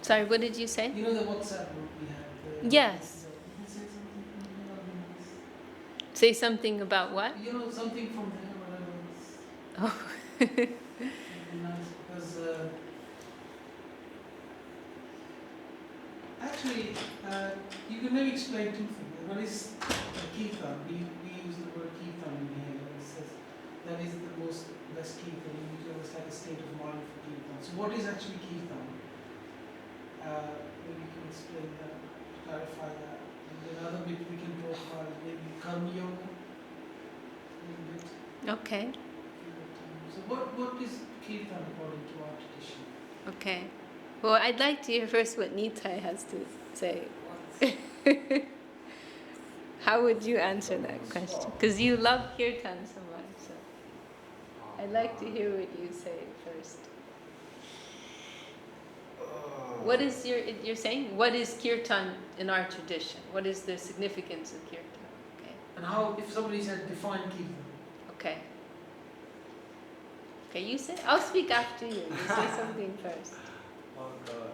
Sorry, what did you say? You know the WhatsApp group we have? Yes. You can say something from there, that'll be nice. Say something about what? You know, something from there, whatever it is. Oh. It'd be nice because actually, you can maybe explain two things. One is Kirtan. We use the word Kirtan in here. It says that is the best Kirtan. You need to understand the state of mind for Kirtan. So, what is actually Kirtan? Maybe you can explain that, clarify that. And the other bit we can profile maybe Karma Yoga. A little bit. Okay. So, what is Kirtan according to our tradition? Okay. Well, I'd like to hear first what Nitai has to say. How would you answer that question? Because you love Kirtan so much. So I'd like to hear what you say first. What is you're saying? What is Kirtan in our tradition? What is the significance of Kirtan? Okay. And how, if somebody said define Kirtan? Okay. Okay, you say. I'll speak after you. You say something first. Oh God.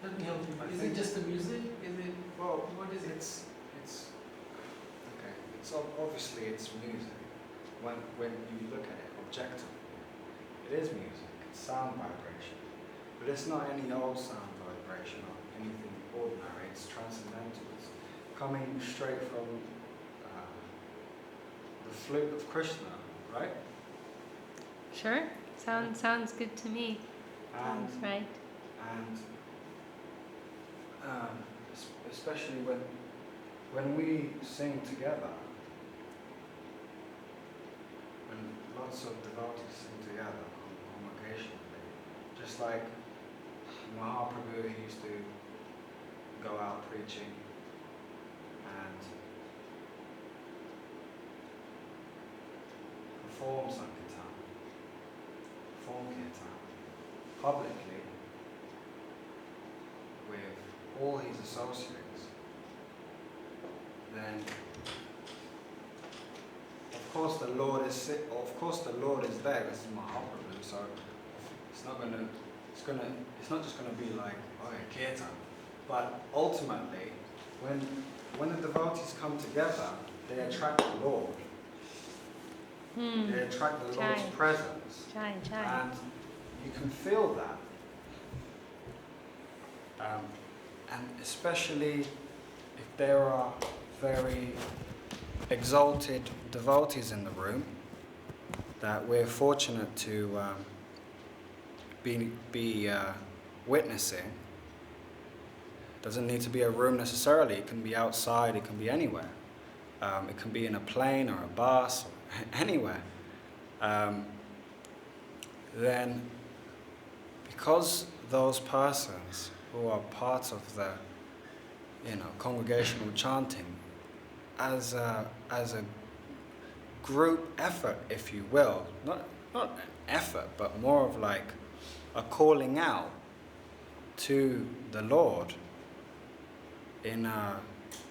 Let me help you. Is it just the music? Is it, Well, what is it? It's okay. It's obviously it's music. When you look at it objectively, it is music. It's sound vibration, but it's not any old sound vibration or anything ordinary. It's transcendental. It's coming straight from the flute of Krishna, right? Sure. Sounds good to me. And Sounds right. and especially when we sing together, when lots of devotees sing together congregationally, just like Mahaprabhu, he used to go out preaching and perform Sankirtan, perform Kirtan publicly with all his associates, then of course the Lord is there. This is Mahaprabhu, so it's not just gonna be like, oh yeah, Kirtan, but ultimately when the devotees come together, they attract the Lord. They attract the Lord's presence, and you can feel that. And especially if there are very exalted devotees in the room that we're fortunate to be witnessing. Doesn't need to be a room necessarily. It can be outside. It can be anywhere. It can be in a plane or a bus, or anywhere. Then, because those persons who are part of the, congregational chanting, as a group effort, if you will, not an effort, but more of like a calling out to the Lord in a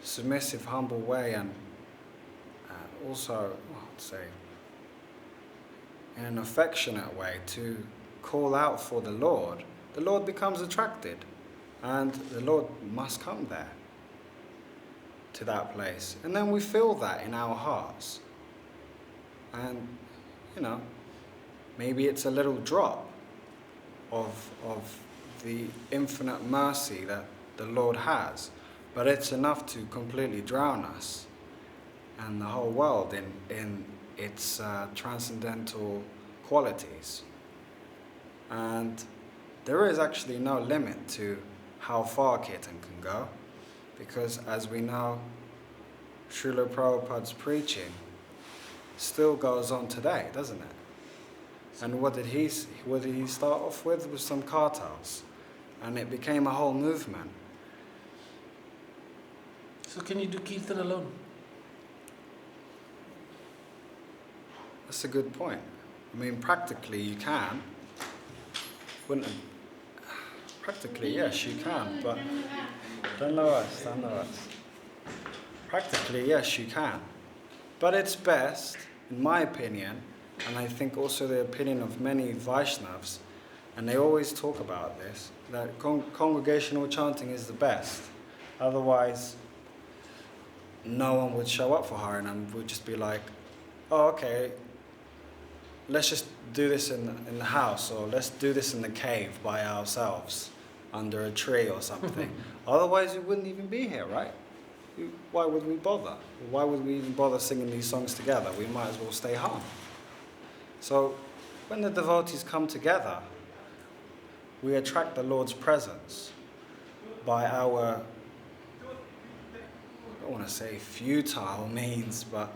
submissive, humble way, and also, I'd say, in an affectionate way, to call out for the Lord becomes attracted, and the Lord must come there, to that place. And then we feel that in our hearts. And, maybe it's a little drop of the infinite mercy that the Lord has, but it's enough to completely drown us and the whole world in its transcendental qualities. And there is actually no limit to how far Kirtan can go, because as we know, Srila Prabhupada's preaching still goes on today, doesn't it? And what did he start off with? Was some kartals, and it became a whole movement. So can you do Kirtan alone? That's a good point. I mean, practically you can. Practically, yes, you can, but don't know us. Practically, yes, you can. But it's best, in my opinion, and I think also the opinion of many Vaishnavas, and they always talk about this, that congregational chanting is the best. Otherwise, no one would show up for Harinam. Would just be like, oh, okay, let's just do this in the house, or let's do this in the cave by ourselves, under a tree or something. Otherwise, we wouldn't even be here, right? Why would we bother? Why would we even bother singing these songs together? We might as well stay home. So, when the devotees come together, we attract the Lord's presence by our, I don't want to say futile means, but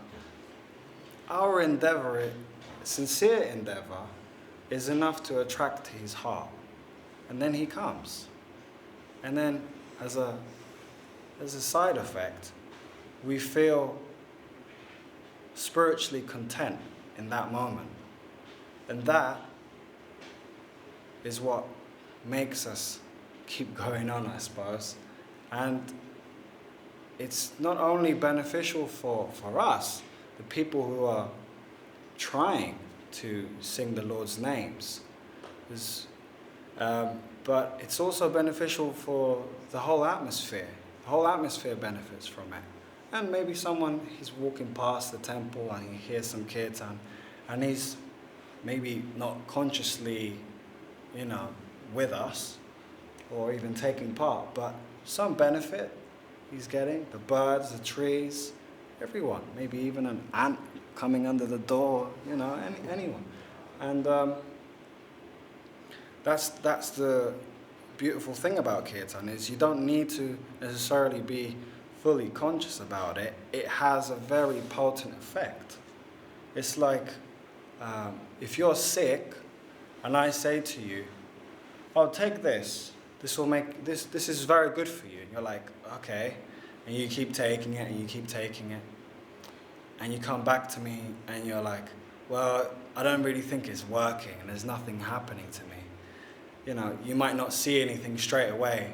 our endeavor, sincere endeavor, is enough to attract his heart. And then he comes. And then as a side effect, we feel spiritually content in that moment. And that is what makes us keep going on, I suppose. And it's not only beneficial for us, the people who are trying to sing the Lord's names, but it's also beneficial for the whole atmosphere. The whole atmosphere benefits from it. And maybe he's walking past the temple and he hears some kirtan, and he's maybe not consciously, with us, or even taking part, but some benefit he's getting. The birds, the trees, everyone, maybe even an ant coming under the door, anyone. And that's the beautiful thing about kirtan, is you don't need to necessarily be fully conscious about it. It has a very potent effect. It's like if you're sick and I say to you, oh, take this. This will make this is very good for you. And you're like, okay. And you keep taking it and you keep taking it. And you come back to me and you're like, well, I don't really think it's working and there's nothing happening to me. You might not see anything straight away.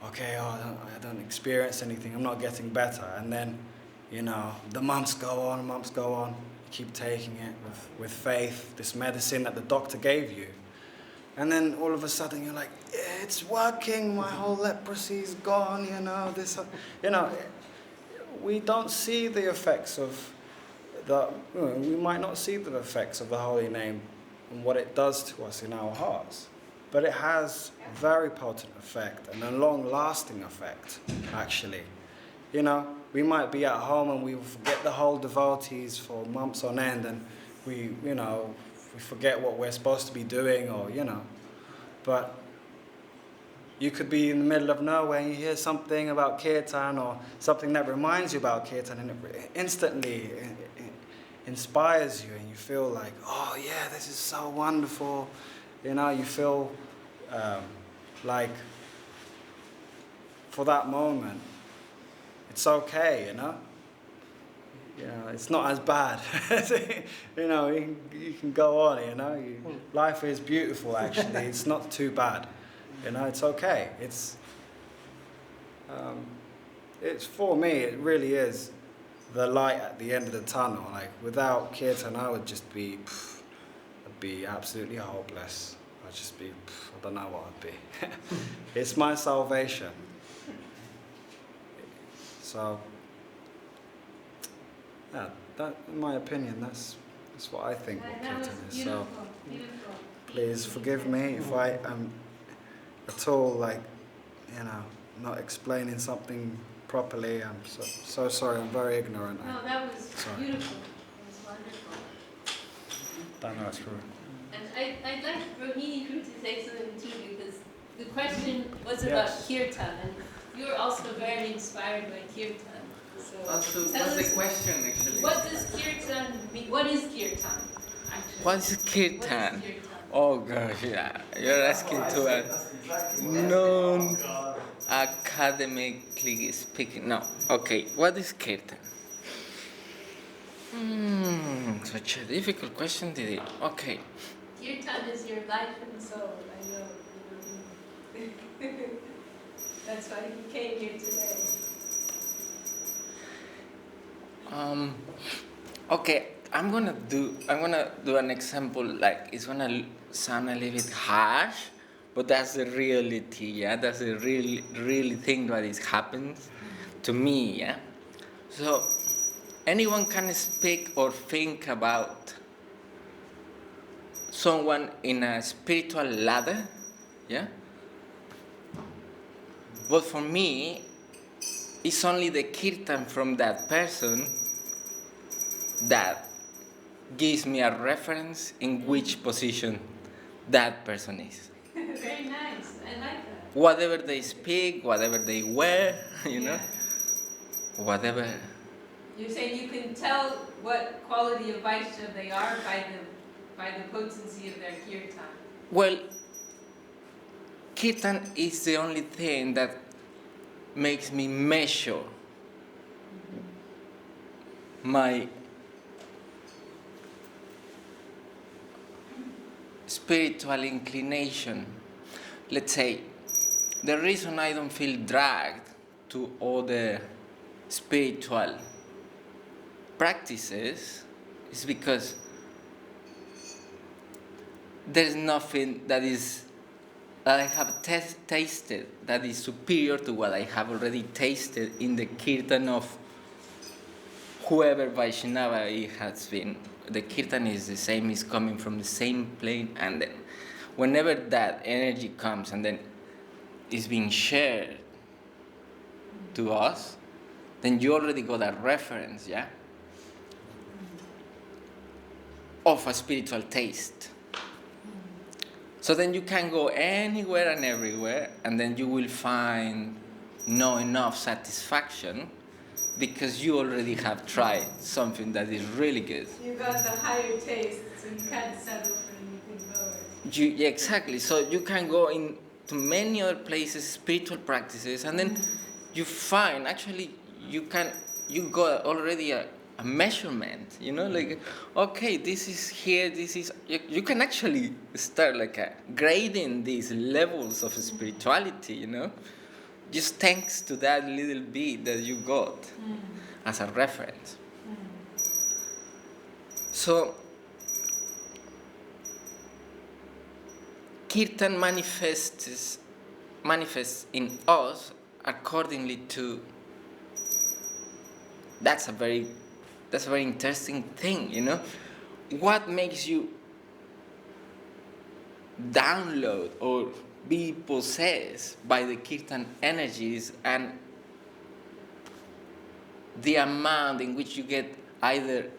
Okay, I don't experience anything. I'm not getting better. And then, the months go on. You keep taking it with faith, this medicine that the doctor gave you. And then all of a sudden you're like, yeah, it's working. My whole leprosy is gone. We don't see the effects of we might not see the effects of the holy name and what it does to us in our hearts. But it has a very potent effect and a long-lasting effect, actually. We might be at home and we forget the whole devotees for months on end, and we forget what we're supposed to be doing, but you could be in the middle of nowhere and you hear something about kirtan or something that reminds you about kirtan, and it instantly inspires you, and you feel like, oh yeah, this is so wonderful. You feel like for that moment, it's okay, it's not as bad. You can go on, life is beautiful, actually. It's not too bad, it's okay. It's for me, it really is the light at the end of the tunnel. Like, without kirtan, I would just be absolutely hopeless. I'd just be, I don't know what I'd be. It's my salvation. So, yeah, that, in my opinion, that's what I think what kirtan is. So, please forgive me if I am at all, not explaining something properly. I'm so sorry, I'm very ignorant. No, that was beautiful. It was wonderful. Don't know, it's true. And I'd like Rohini to say something too, because the question was about kirtan, and you're also very inspired by kirtan. So what's the question, actually? What does kirtan mean? What is kirtan, actually? What is kirtan? What is kirtan? Oh gosh, yeah, you're asking to a non-academically speaking. No, okay, what is kirtan? Such a difficult question, Didi. Okay. Kirtan is your life and soul. I know. That's why he came here today. Okay, I'm gonna do an example, like it's gonna sound a little bit harsh, but that's the reality, yeah. That's the real thing that is happens to me, yeah. So anyone can speak or think about someone in a spiritual ladder, yeah. But for me, it's only the kirtan from that person that gives me a reference in which position that person is. Very nice. I like that. Whatever they speak, whatever they wear, Yeah. whatever. You're saying you can tell what quality of Vaishnava they are by the potency of their kirtan. Well, kirtan is the only thing that makes me measure my spiritual inclination. Let's say, the reason I don't feel dragged to other spiritual practices is because there's nothing that I have tasted that is superior to what I have already tasted in the kirtan of whoever Vaishnava it has been. The kirtan is the same, is coming from the same plane, and then whenever that energy comes and then is being shared to us, then you already got a reference, yeah, of a spiritual taste. So then you can go anywhere and everywhere, and then you will find no enough satisfaction because you already have tried something that is really good. You got the higher taste, so you can't settle for anything lower. Yeah, exactly. So you can go into many other places, spiritual practices, and then you find actually you got already a measurement, like, okay, this is here, this is, you can actually start like grading these levels of spirituality, just thanks to that little bit that you got as a reference. So kirtan manifests in us accordingly to. That's a very interesting thing, What makes you download or be possessed by the kirtan energies and the amount in which you get either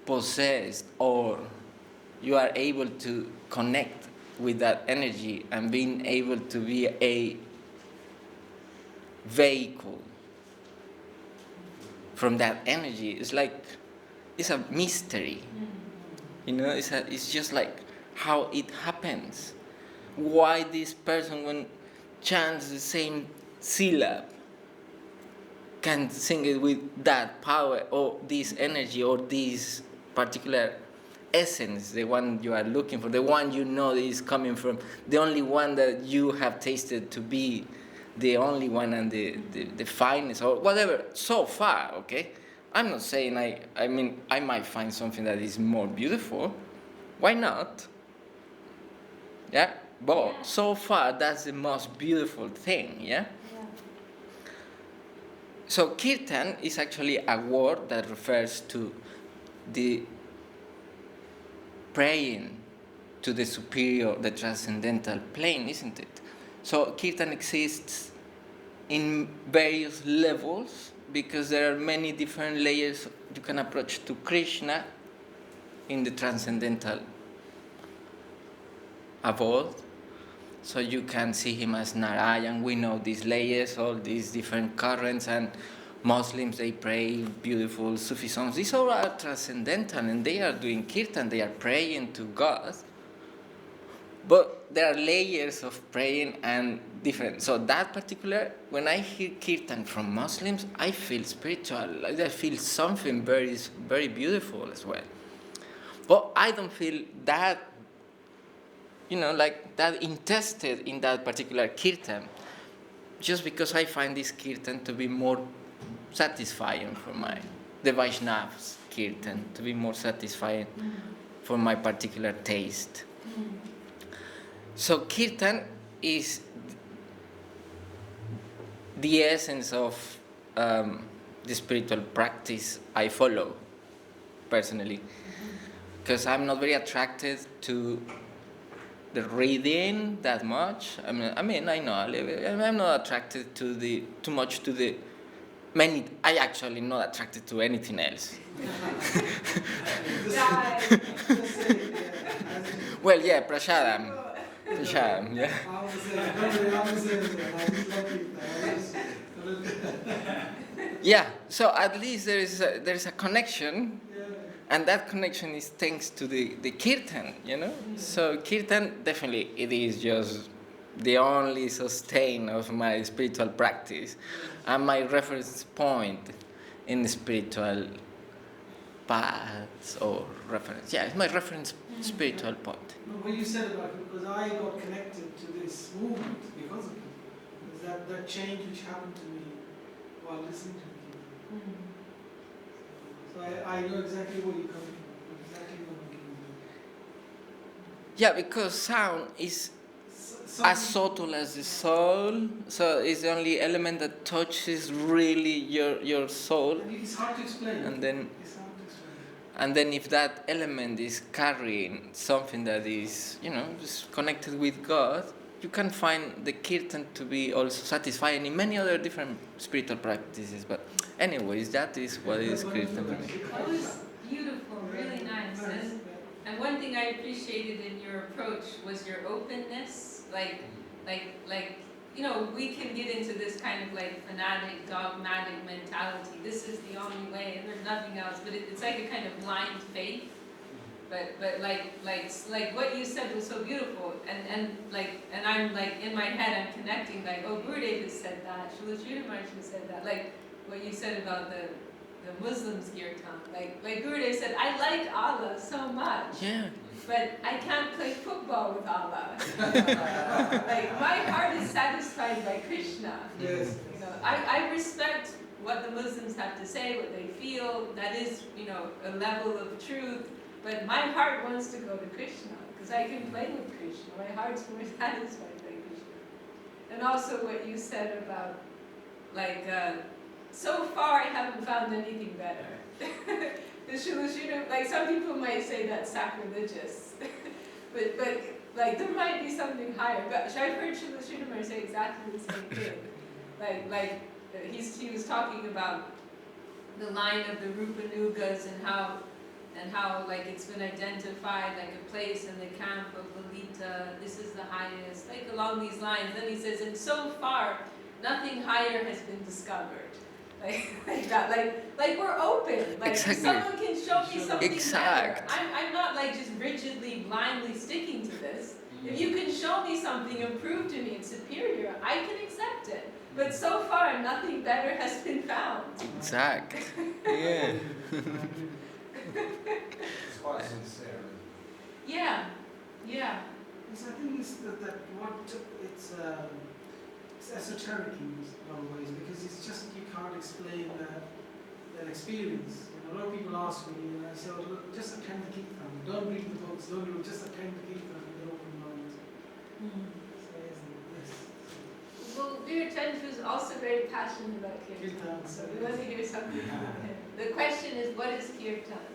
possessed or you are able to connect with that energy and being able to be a vehicle from that energy. It's a mystery, it's just like how it happens, why this person when chants the same syllab can sing it with that power or this energy or this particular essence, the one you are looking for, the one is coming from, the only one that you have tasted to be the only one and the finest or whatever so far, okay? I'm not saying I mean I might find something that is more beautiful. Why not? Yeah? But so far that's the most beautiful thing, yeah? So kirtan is actually a word that refers to the praying to the superior, the transcendental plane, isn't it? So kirtan exists in various levels because there are many different layers you can approach to Krishna in the transcendental abode. So you can see him as Narayan. We know these layers, all these different currents, and Muslims, they pray beautiful Sufi songs. These all are transcendental, and they are doing kirtan, they are praying to God. But there are layers of praying and different. So that particular, when I hear kirtan from Muslims, I feel spiritual. I feel something very, very beautiful as well. But I don't feel that like that interested in that particular kirtan, just because I find this kirtan to be more satisfying for the Vaishnav's kirtan, to be more satisfying for my particular taste. So kirtan is the essence of the spiritual practice I follow personally, because I'm not very attracted to the reading that much. I know I'm not attracted to too much to the many. I actually not attracted to anything else. Well, yeah, prashadam, yeah. Yeah, so at least there is a connection, and that connection is thanks to the kirtan, So kirtan, definitely, it is just the only sustain of my spiritual practice, and my reference point in the spiritual paths or reference. Yeah, it's my reference spiritual point. What you said about it, because I got connected to this movement because of it. Because that change which happened to me while listening to it. So I know exactly where you're coming from, exactly what I'm getting at. Yeah, because sound is as subtle as the soul, so it's the only element that touches really your soul. And it's hard to explain. And then if that element is carrying something that is, just connected with God, you can find the kirtan to be also satisfying in many other different spiritual practices. But anyways, that is what is kirtan for me. That was beautiful, really nice. And one thing I appreciated in your approach was your openness. Like, we can get into this kind of like fanatic, dogmatic mentality. This is the only way, and there's nothing else. But it's like a kind of blind faith. But like what you said was so beautiful, and I'm like in my head I'm connecting like, oh, Gurudev has said that, Srila Sridhar Maharaj has said that, like what you said about the Muslims kirtan, like Gurudev said, I like Allah so much. Yeah. But I can't play football with Allah. Like my heart is satisfied by Krishna. Yes. I respect what the Muslims have to say, what they feel. That is, a level of truth. But my heart wants to go to Krishna because I can play with Krishna. My heart's more satisfied by Krishna. And also what you said about, so far I haven't found anything better. The Srila, like some people might say that's sacrilegious, but there might be something higher. But I've heard Srila Sridhar say exactly the same thing. He was talking about the line of the Rupanugas and how like it's been identified like a place in the camp of Lalita. This is the highest, like along these lines. Then he says, and so far nothing higher has been discovered. Like that, like we're open. Like exactly. Someone can show me something Exact. better. I'm not like just rigidly, blindly sticking to this. If you can show me something and prove to me it's superior, I can accept it. But so far, nothing better has been found. Exact. Yeah. It's quite sincere. Yeah. Yes, I think it's it's esoteric in some ways because it's just you can't explain that experience. A lot of people ask me, and I say, oh, look, just attend the Kirtan. Don't read the books. Don't do it. Just attend the Kirtan with an open mind. So yes. Well, Virachandra was also very passionate about Kirtan, so we want to hear something from him. The question is, what is Kirtan?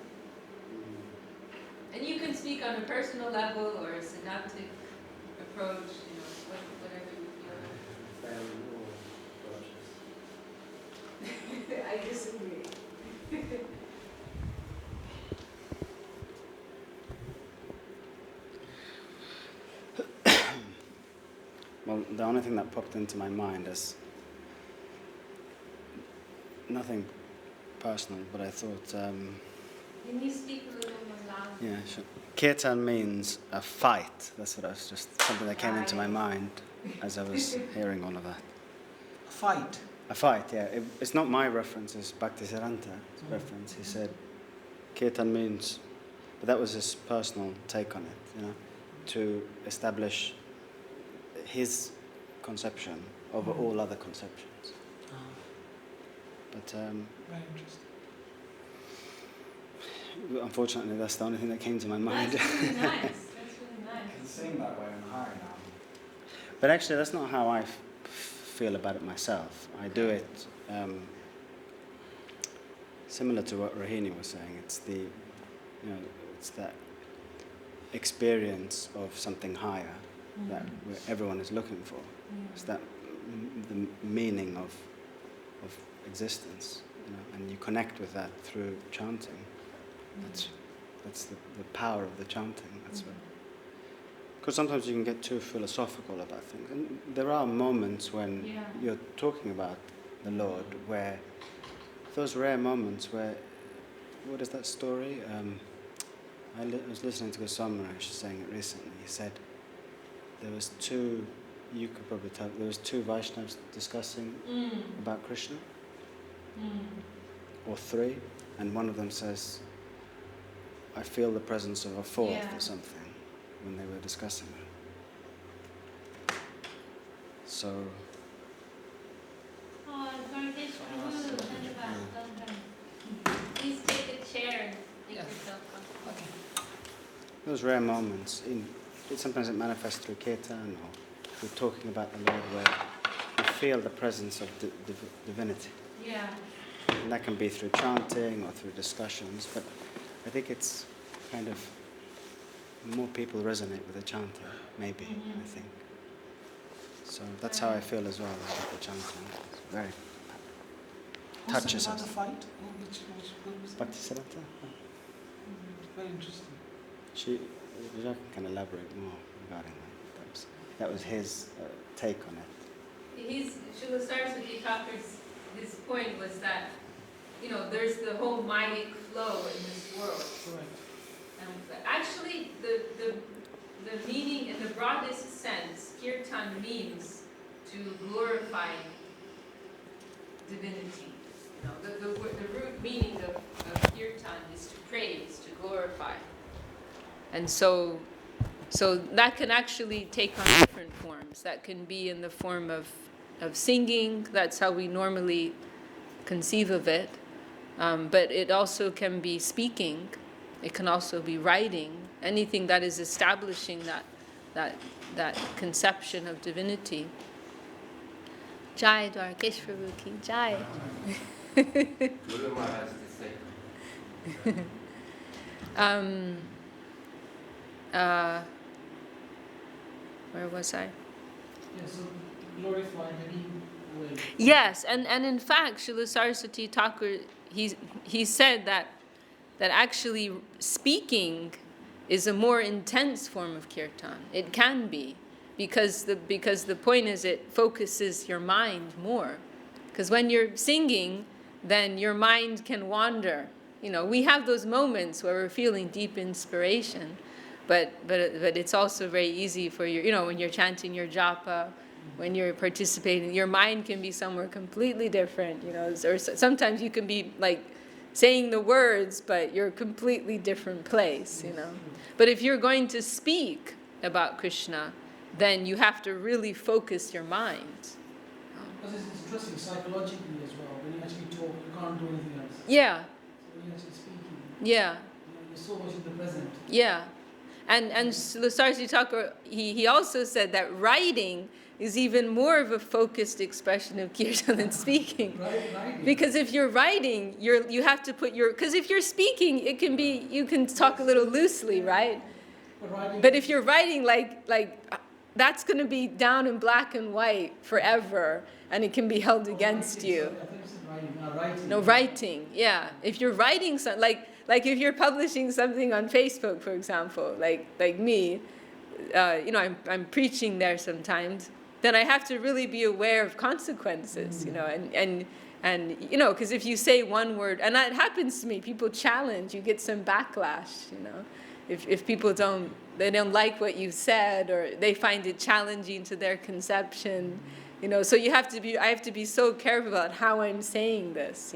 And you can speak on a personal level or a synaptic approach, whatever you feel. I disagree. Well, the only thing that popped into my mind is nothing personal, but I thought... Can you speak a little more loud? Yeah, sure. Kirtan means a fight. That's what I was just... something that came into my mind as I was hearing all of that. A fight. A fight, yeah. It's not my reference, it's Bhaktisiddhanta's reference. He said Kirtan means... But that was his personal take on it, to establish his conception over all other conceptions. But Very interesting. unfortunately, that's the only thing that came to my mind. That's really nice. That's really You can nice. sing that way in high now. But actually, that's not how I feel about it myself. I do it similar to what Rohini was saying. It's it's that experience of something higher that everyone is looking for. It's that the meaning of existence, and you connect with that through chanting. That's the power of the chanting. That's what. Because sometimes you can get too philosophical about things, and there are moments when you're talking about the Lord, where those rare moments where, what is that story? I was listening to a Samurai saying it recently. He said there was two. You could probably tell. There was two Vaishnavas discussing about Krishna, or three, and one of them says, "I feel the presence of a fourth or something." When they were discussing it. So. Oh, please take a chair and make yourself comfortable. Those rare moments, sometimes it manifests through Kirtan or through talking about the Lord, where you feel the presence of divinity. Yeah. And that can be through chanting or through discussions, but I think it's kind of more people resonate with the chanting, maybe, I think. So that's how I feel as well about the chanting. It's very touches What's us. the fight? Which was it? Bhaktisiddhanta? Very interesting. Jacques can elaborate more regarding that. That was his take on it. Srila Saraswati Thakur's his point was that, there's the whole Mayic flow in this world. Correct. Actually, the meaning in the broadest sense, Kirtan means to glorify divinity. The root meaning of Kirtan is to praise, to glorify. And so that can actually take on different forms. That can be in the form of singing. That's how we normally conceive of it. But it also can be speaking. It can also be writing. Anything that is establishing that conception of divinity. Jai Dwarkesh Prabhu ki Jai. Guru Maharaj to say. Where was I? Yeah, so glorify any way. Yes, and in fact, Srila Saraswati Thakur, he said that actually speaking is a more intense form of kirtan. It can be, because the point is it focuses your mind more. Because when you're singing, then your mind can wander. We have those moments where we're feeling deep inspiration, but it's also very easy for when you're chanting your japa, when you're participating, your mind can be somewhere completely different. Or sometimes you can be like saying the words, but you're a completely different place. But if you're going to speak about Krishna, then you have to really focus your mind. Because it's interesting psychologically as well. When you actually talk, you can't do anything else. Yeah. So when you're actually speaking, Yeah. you're so much in the present. Yeah. And Saraswati Thakur, he also said that writing is even more of a focused expression of kirtan than speaking. Right. Because if you're writing, you have to put because if you're speaking, you can talk a little loosely, right? But if you're writing, like that's going to be down in black and white forever, and it can be held against you. I think it's writing. No, writing, yeah. If you're writing something, like if you're publishing something on Facebook, for example, like me, I'm preaching there sometimes, then I have to really be aware of consequences, and because if you say one word, and that happens to me, people challenge, you get some backlash, if people don't like what you said, or they find it challenging to their conception, so I have to be so careful about how I'm saying this,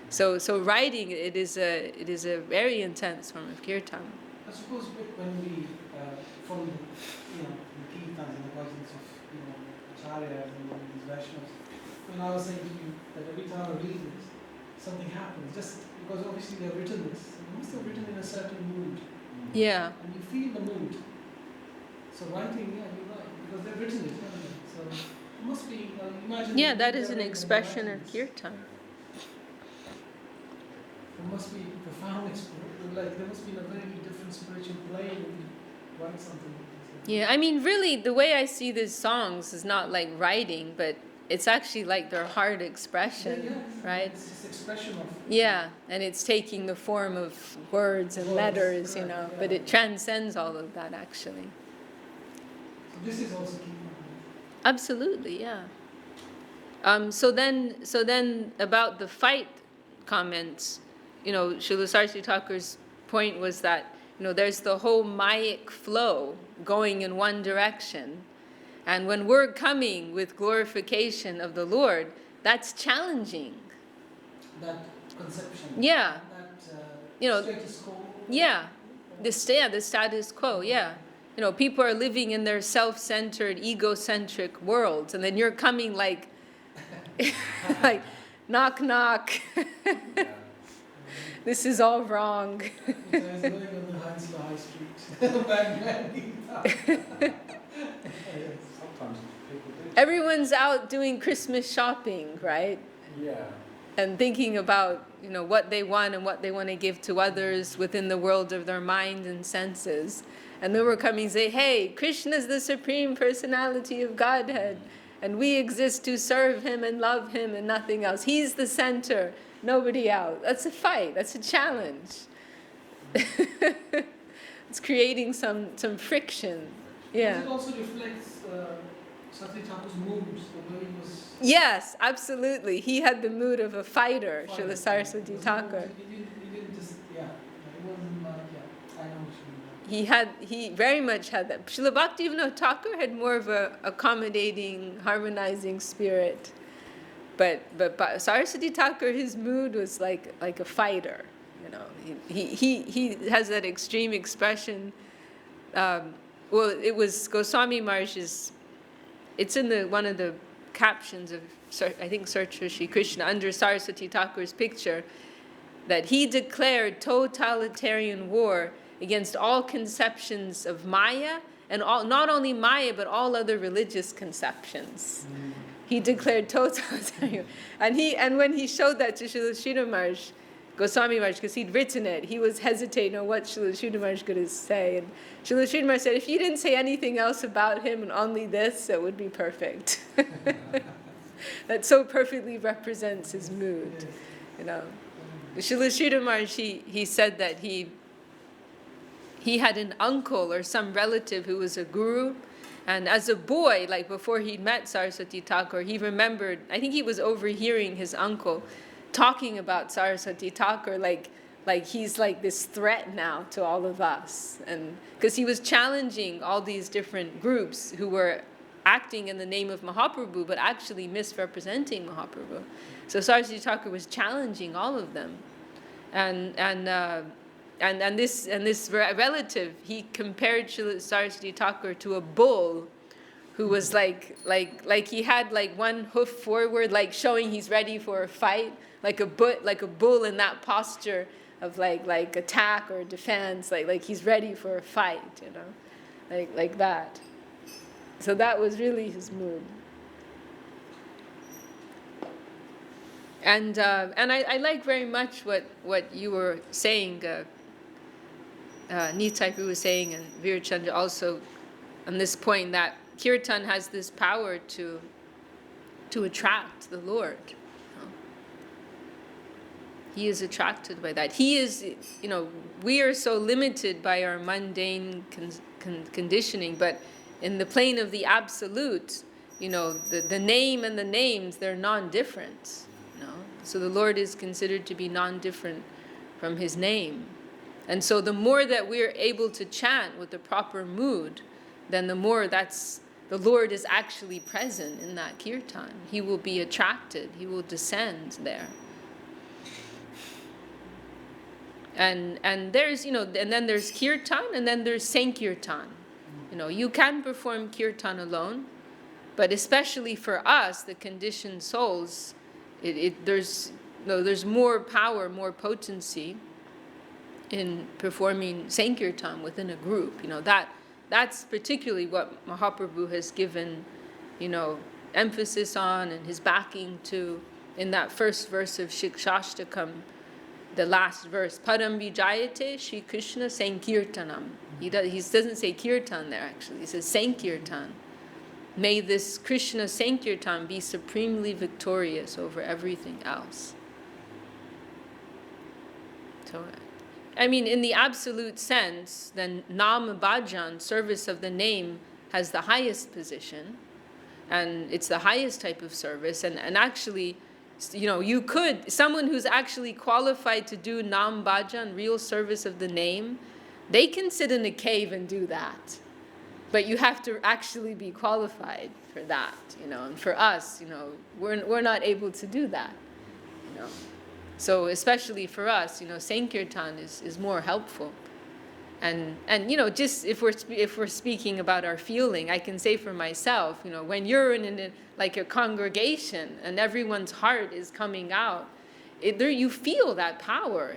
So writing, it is a very intense form of kirtan. I suppose when we from the, the Kirtans and the bhajans of, Acharyas and these Vaishnavas. When I was saying to you that every time I read this, something happens, just because obviously they've written this, and they must have written in a certain mood. Yeah. And you feel the mood. So writing, yeah, you're right, because they've written it, haven't they? So it must be, imagine. Yeah, that is an expression of kirtan. There must be profound like there must be a very different spiritual plane when you write something like this. Yeah, I mean, really, the way I see these songs is not like writing, but it's actually like their heart expression, right? It's just expression of. Yeah, and it's taking the form of words and letters, correct, but it transcends all of that actually. So this is also Kirtan. Absolutely, yeah. So then about the fight comments, Srila Saraswati Thakur's point was that, there's the whole Mayic flow going in one direction. And when we're coming with glorification of the Lord, that's challenging. That conception. Yeah. That status quo. Yeah. The status quo, yeah. People are living in their self-centered, egocentric worlds, and then you're coming like, like, knock, knock. This is all wrong. I was going on the High Street. Sometimes people do. Everyone's out doing Christmas shopping, right? Yeah. And thinking about, what they want and what they want to give to others within the world of their mind and senses. And then we're coming and say, hey, Krishna is the Supreme Personality of Godhead, and we exist to serve Him and love Him and nothing else. He's the center, nobody else. That's a fight, that's a challenge. It's creating some friction. Yeah. It also reflects Saraswati Thakur's moods, the way he was. Yes, absolutely. He had the mood of a fighter, Srila Saraswati Thakur. He didn't just, it wasn't, I know what you mean. He very much had that. Srila Bhaktivinoda Thakur had more of a accommodating, harmonizing spirit. But Saraswati Thakur, his mood was like a fighter. He has that extreme expression. It was Goswami Maharaj's. It's in one of the captions of, I think, Search for Shri Krishna, under Saraswati Thakur's picture, that he declared totalitarian war against all conceptions of Maya, and not only Maya, but all other religious conceptions. He declared totalitarian. And when he showed that to Srila Sridhar Maharaj, Goswami Maharaj, because he'd written it, he was hesitating on what Srila Sridhar Maharaj going to say. And Srila Sridhar Maharaj said, if you didn't say anything else about him and only this, it would be perfect. That so perfectly represents his mood. Srila Sridhar Maharaj, he said that he had an uncle or some relative who was a guru. And as a boy, like before he met Saraswati Thakur, he remembered, I think he was overhearing his uncle talking about Saraswati Thakur like he's like this threat now to all of us. And because he was challenging all these different groups who were acting in the name of Mahaprabhu, but actually misrepresenting Mahaprabhu. So Saraswati Thakur was challenging all of them. And this relative, he compared Saraswati Thakur to a bull who was like he had like one hoof forward, like showing he's ready for a fight, like a bull in that posture of like attack or defense, like he's ready for a fight, like that. So that was really his mood. And I like very much what you were saying. Nitai Prabhu was saying, and Virachandra also, on this point, that Kirtan has this power to attract the Lord. He is attracted by that. He is, we are so limited by our mundane conditioning, but in the plane of the absolute, the name and the names, they're non-different. So the Lord is considered to be non-different from His name. And so the more that we're able to chant with the proper mood, then the more the Lord is actually present in that kirtan. He will be attracted. He will descend there. And there's, and then there's kirtan, and then there's sankirtan. You can perform kirtan alone, but especially for us, the conditioned souls, there's more power, more potency in performing Sankirtan within a group. That's particularly what Mahaprabhu has given, emphasis on and his backing to in that first verse of Shikshashtakam, the last verse, Param Vijayate Shri Krishna Sankirtanam. He doesn't say Kirtan there actually, he says Sankirtan. May this Krishna Sankirtan be supremely victorious over everything else. So, in the absolute sense, then Nam Bhajan, service of the name, has the highest position, and it's the highest type of service, and actually, someone who's actually qualified to do Nam Bhajan, real service of the name, they can sit in a cave and do that. But you have to actually be qualified for that, and for us, we're not able to do that, So especially for us, Sankirtan is more helpful. And just if we're speaking about our feeling, I can say for myself, when you're in a congregation and everyone's heart is coming out, you feel that power,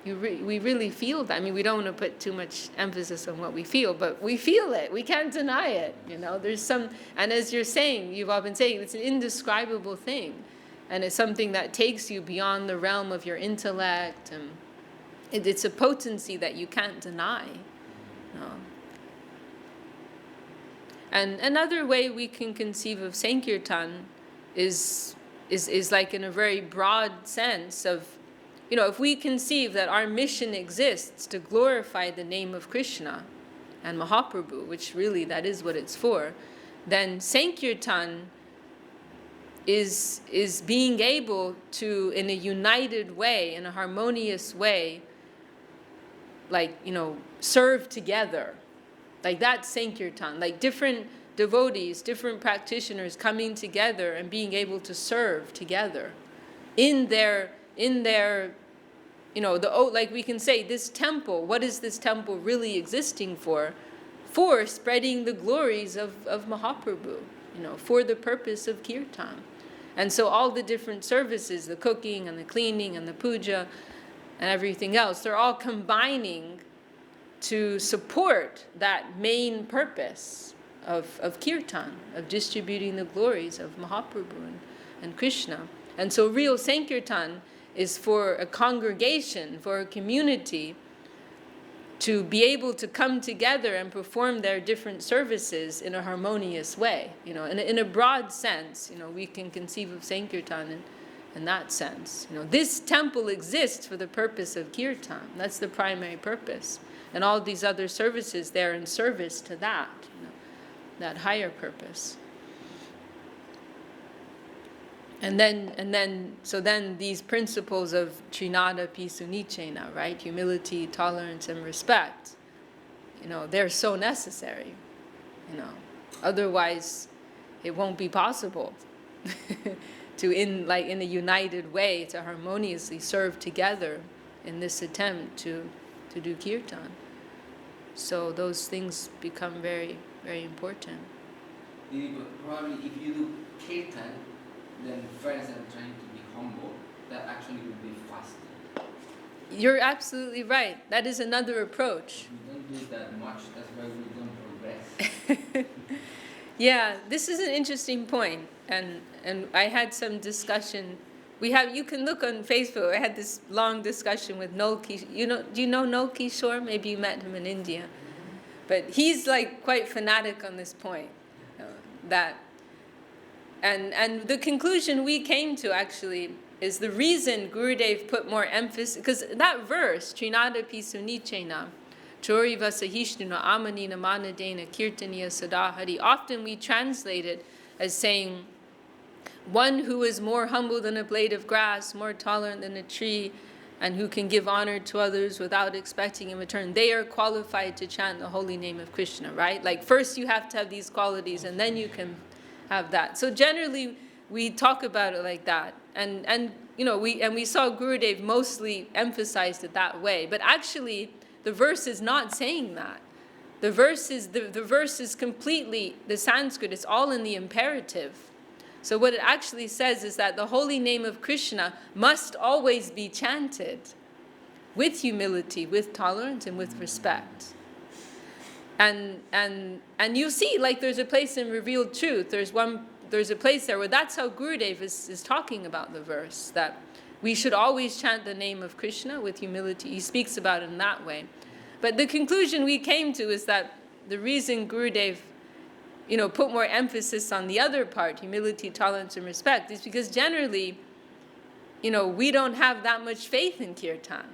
we really feel that. We don't want to put too much emphasis on what we feel, but we feel it. We can't deny it. There's some, and as you're saying, you've all been saying, it's an indescribable thing, and it's something that takes you beyond the realm of your intellect, and it's a potency that you can't deny. And another way we can conceive of Sankirtan is like in a very broad sense of, if we conceive that our mission exists to glorify the name of Krishna and Mahaprabhu, which really that is what it's for, then Sankirtan is being able to, in a united way, in a harmonious way, serve together. That's Sankirtan, different devotees, different practitioners coming together and being able to serve together in their we can say, this temple, what is this temple really existing for? For spreading the glories of Mahaprabhu, for the purpose of Kirtan. And so all the different services, the cooking and the cleaning and the puja and everything else, they're all combining to support that main purpose of Kirtan, of distributing the glories of Mahaprabhu and Krishna. And so real Sankirtan is for a congregation, for a community, to be able to come together and perform their different services in a harmonious way. In a broad sense, we can conceive of Sankirtan in that sense. This temple exists for the purpose of Kirtan. That's the primary purpose. And all these other services, they're in service to that, that higher purpose. And then these principles of Trinada Pisunichena, right? Humility, tolerance, and respect, they're so necessary. Otherwise it won't be possible to in a united way to harmoniously serve together in this attempt to do kirtan. So those things become very, very important. Probably if you do kirtan, then first I'm trying to be humble, that actually would be fasting. You're absolutely right. That is another approach. We don't do that much, that's why we don't progress. Yeah, this is an interesting point. And I had some discussion. You can look on Facebook. I had this long discussion with Noel Kishore. Do you know Noel Kishore? Maybe you met him in India. But he's quite fanatic on this point. And the conclusion we came to actually is the reason Gurudev put more emphasis, because that verse, Trinada Pisunichena, Chori Vasahishtuna Amanina Manadena Kirtaniya Sadahari, often we translate it as saying, one who is more humble than a blade of grass, more tolerant than a tree, and who can give honor to others without expecting in return, they are qualified to chant the holy name of Krishna, right? First you have to have these qualities, and then you can have that. So generally, we talk about it like that, and we saw Gurudev mostly emphasized it that way. But actually, the verse is not saying that. the verse is completely, the Sanskrit is all in the imperative. So what it actually says is that the holy name of Krishna must always be chanted with humility, with tolerance, and with respect. And you see, like there's a place in Revealed Truth, there's a place there where that's how Gurudev is talking about the verse, that we should always chant the name of Krishna with humility. He speaks about it in that way. But the conclusion we came to is that the reason Gurudev, put more emphasis on the other part, humility, tolerance, and respect, is because generally, we don't have that much faith in Kirtan.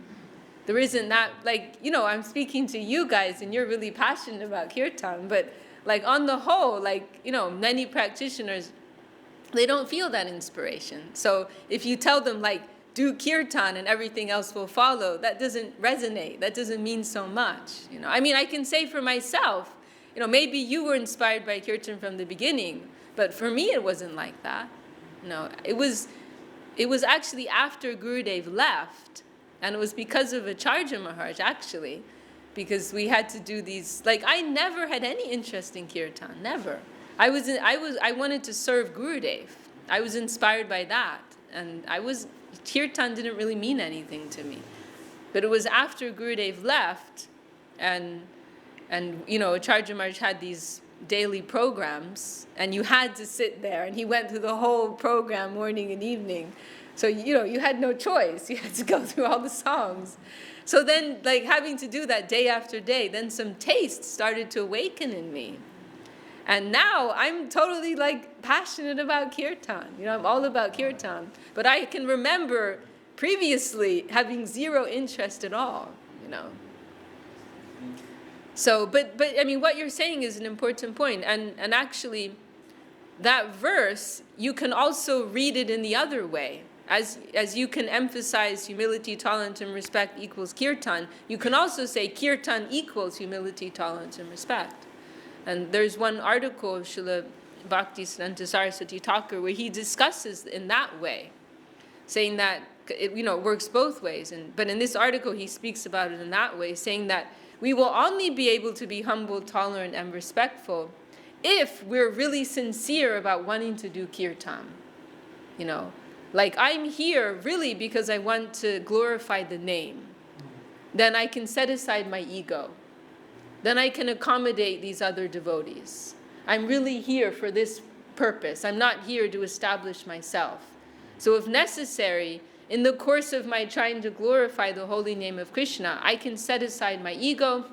There isn't that, I'm speaking to you guys and you're really passionate about Kirtan, but on the whole, many practitioners, they don't feel that inspiration. So if you tell them do Kirtan and everything else will follow, that doesn't resonate. That doesn't mean so much. I can say for myself, maybe you were inspired by Kirtan from the beginning, but for me it wasn't like that. It was actually after Gurudev left, and it was because of Acharya Maharaj actually, because we had to do these. I never had any interest in Kirtan, never. I wanted to serve Gurudev. I was inspired by that, and Kirtan didn't really mean anything to me. But it was after Gurudev left, and Acharya Maharaj had these daily programs, and you had to sit there, and he went through the whole program morning and evening. So, you had no choice. You had to go through all the songs. So then, having to do that day after day, then some taste started to awaken in me. And now I'm totally passionate about Kirtan. I'm all about Kirtan. But I can remember previously having zero interest at all, So, but what you're saying is an important point. And actually, that verse, you can also read it in the other way. As you can emphasize humility, tolerance, and respect equals Kirtan, you can also say Kirtan equals humility, tolerance, and respect. And there's one article of Srila Bhaktisiddhanta Saraswati Thakur where he discusses in that way, saying that it works both ways. But in this article he speaks about it in that way, saying that we will only be able to be humble, tolerant, and respectful if we're really sincere about wanting to do Kirtan. I'm here really because I want to glorify the name. Then I can set aside my ego. Then I can accommodate these other devotees. I'm really here for this purpose. I'm not here to establish myself. So if necessary, in the course of my trying to glorify the holy name of Krishna, I can set aside my ego,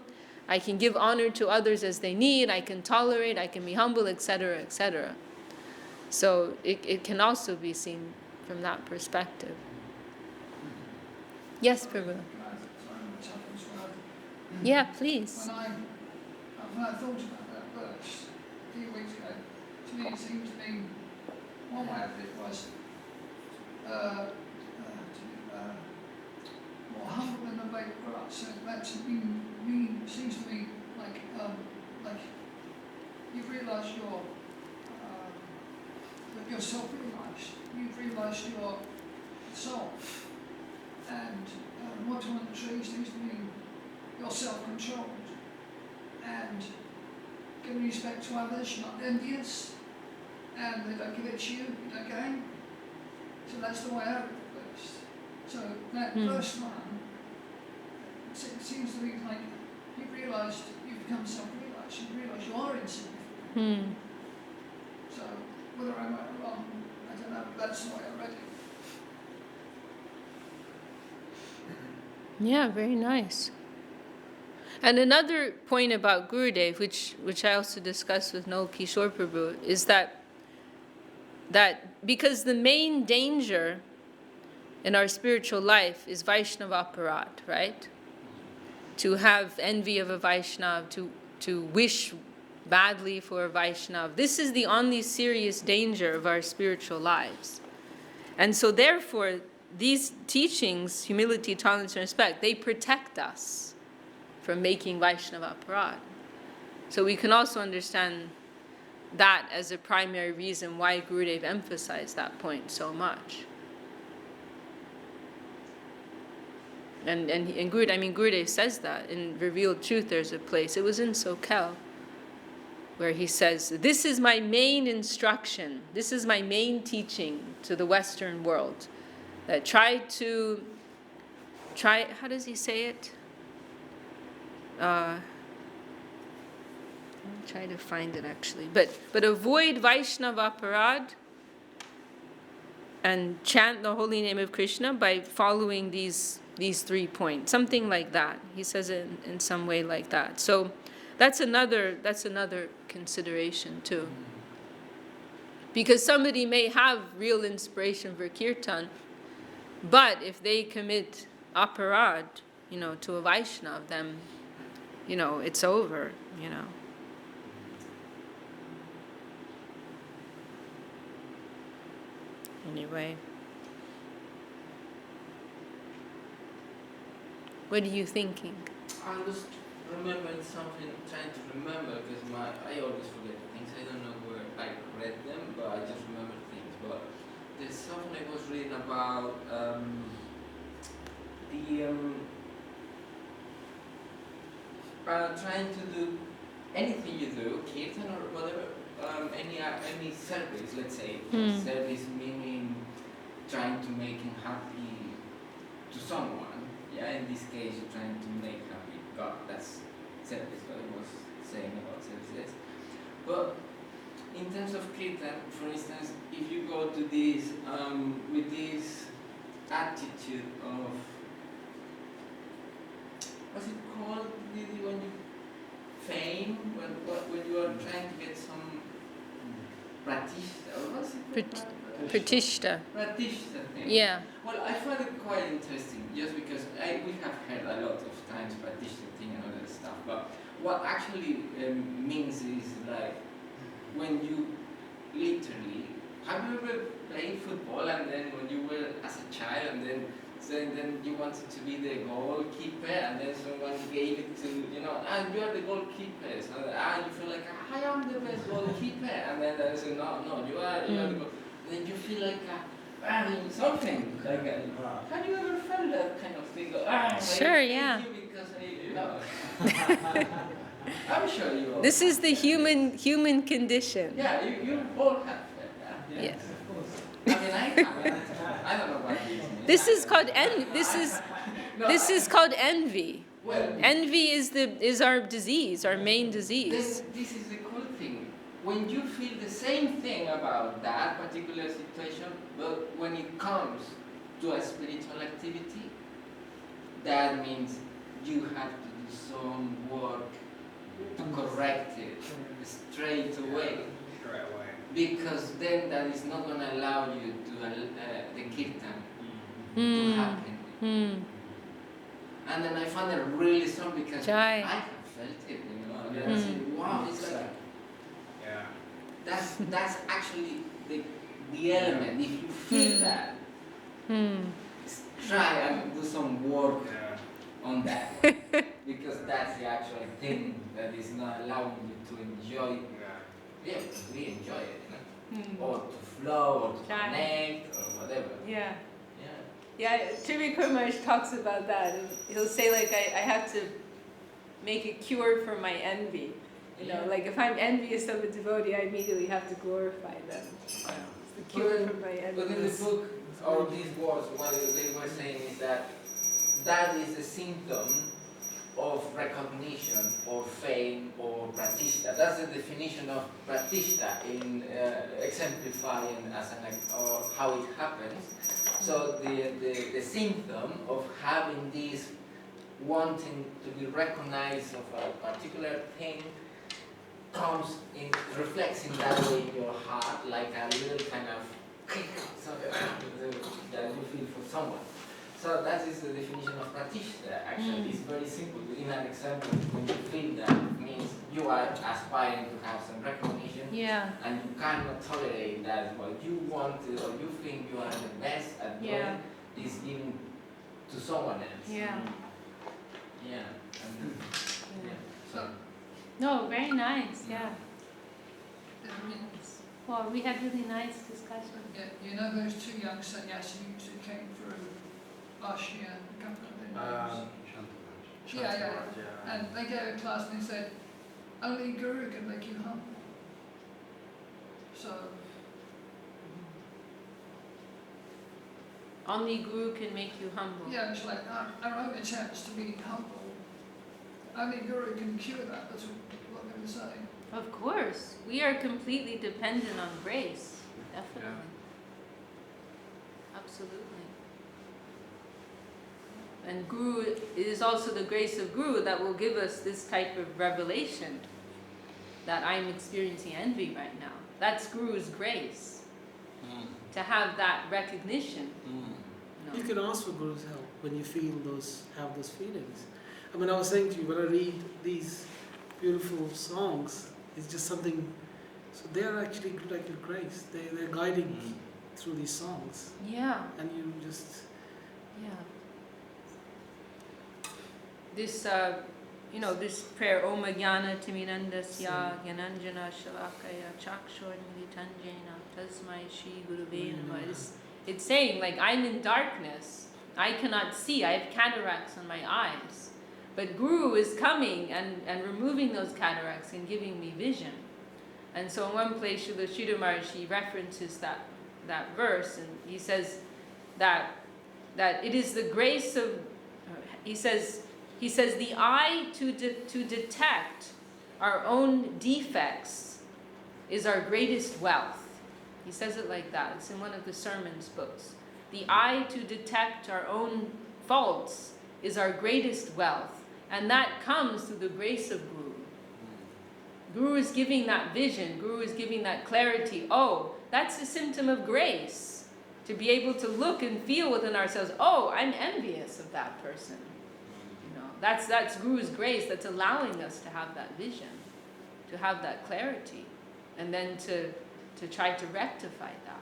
I can give honor to others as they need, I can tolerate, I can be humble, etc., etc. So it can also be seen from that perspective. Yes, Prabhu. Yeah, please. When I thought about that verse a few weeks ago, to me it seemed to be, one way of it was more humble than the blade of grass. So that seems to me like you've realised that you're self-realised. You've realised your soul. And water on the tree seems to mean you're self-controlled. And giving respect to others, you're not envious. And they don't give it to you, you don't get angry. So that's the way out of the verse. So that first one, it seems to me like you've realised, you've become self-realised, you've realised you are insignificant. So whether I'm right or wrong, I don't know, but that's the way I read it. Yeah, very nice. And another point about Gurudev, which I also discussed with Noel Kishore Prabhu, is that because the main danger in our spiritual life is Vaishnava aparad, right? To have envy of a Vaishnav, to wish badly for a Vaishnav. This is the only serious danger of our spiritual lives. And so therefore, these teachings, humility, tolerance, and respect, they protect us from making Vaishnava aparad. So we can also understand that as a primary reason why Gurudev emphasized that point so much. And Gurudev says that in Revealed Truth. There's a place. It was in Sokel, where he says, "This is my main instruction. This is my main teaching to the Western world. That try. How does he say it? I'll try to find it actually. But avoid Vaishnava Aparad and chant the holy name of Krishna by following these 3 points." Something like that. He says it in some way like that. So that's another consideration too. Because somebody may have real inspiration for kirtan, but if they commit aparad, to a Vaishnava, then, it's over, Anyway. What are you thinking? I was remembering something, trying to remember, because I always forget things. I don't know where I read them, but I just remember things. But there's something I was reading about trying to do anything you do, kirtan or whatever, any service, let's say. Service meaning trying to make him happy to someone. Yeah, in this case, you're trying to make happy God. That's service, what I was saying about services. But in terms of kirtan, for instance, if you go to this with this attitude of, what's it called? When you feign, when you are trying to get some pratishta, what's it called? Pratishta. Pratishta thing. Yeah. Well, I find it quite interesting, just because we have heard a lot of times pratishta thing and all that stuff, but what actually means is like when you literally, have you ever played football and then when you were as a child and then you wanted to be the goalkeeper and then someone gave it to, you are the goalkeeper, so you feel like, I am the best goalkeeper, and then they say, no, you are the goalkeeper. Then you feel like something. Like have you ever felt that kind of thing? Sure, yeah. Because I'm sure you all. This is the human condition. Yeah, you all have felt that. Yeah. Yes. Of course. I mean, I don't know what it is. This is called This is called envy. Well, envy is our disease, our main disease. This is the cool thing. When you feel the same thing about that particular situation, but when it comes to a spiritual activity, that means you have to do some work to correct it straight away. Because then that is not going to allow you to the kirtan to happen. And then I found it really strong because I have felt it, And I said, wow, it's like that's actually the element. If you feel that, try and do some work on that, because that's the actual thing that is not allowing you to enjoy. Yeah, we enjoy it, or to flow, or to connect, or whatever. Yeah. Trivi Kumar talks about that. And he'll say like I have to make a cure for my envy. Like if I'm envious of a devotee, I immediately have to glorify them. It's the cure for my envy. But in the book, or these words, what they were saying is that is a symptom of recognition or fame or pratishta. That's the definition of pratishta in exemplifying or how it happens. So the symptom of having this wanting to be recognized of a particular thing reflects in that way in your heart, like a little kind of that you feel for someone. So that is the definition of pratishta. Actually, it's very simple. In an example, when you feel that, it means you are aspiring to have some recognition, and you cannot tolerate that what you want to, or you think you are the best at doing is given to someone else. So. No, very nice. Well, we had really nice discussion. Yeah, those two young sannyasis who came through last year, a couple of Yeah. And they gave a class and they said, only Guru can make you humble. So, Only Guru can make you humble. yeah, it's like our own attempts to be humble. Only Guru can cure that. That's what they were saying. Of course, we are completely dependent on grace. Definitely. Absolutely. And Guru, it is also the grace of Guru that will give us this type of revelation that I'm experiencing envy right now. That's Guru's grace. To have that recognition. You can ask for Guru's help when you have those feelings. I mean, I was saying to you, when I read these beautiful songs, it's just something, so they're actually like a grace. They're guiding through these songs. Yeah. And you just... Yeah. This, this prayer, Om Jnana Timirandasya Gyananjana Shalakaya Chakshormilitanjena Tasmai Shri Guruve Namah. It's saying, like, I'm in darkness. I cannot see. I have cataracts on my eyes. But Guru is coming and removing those cataracts and giving me vision. And so in one place, Srila Sridhar Maharaj references that verse, and he says that it is the grace of, he says the eye to detect our own defects is our greatest wealth. He says it like that. It's in one of the sermons books. The eye to detect our own faults is our greatest wealth. And that comes through the grace of Guru. Guru is giving that vision. Guru is giving that clarity. Oh, that's a symptom of grace. To be able to look and feel within ourselves, oh, I'm envious of that person. That's Guru's grace that's allowing us to have that vision, to have that clarity, and then to try to rectify that.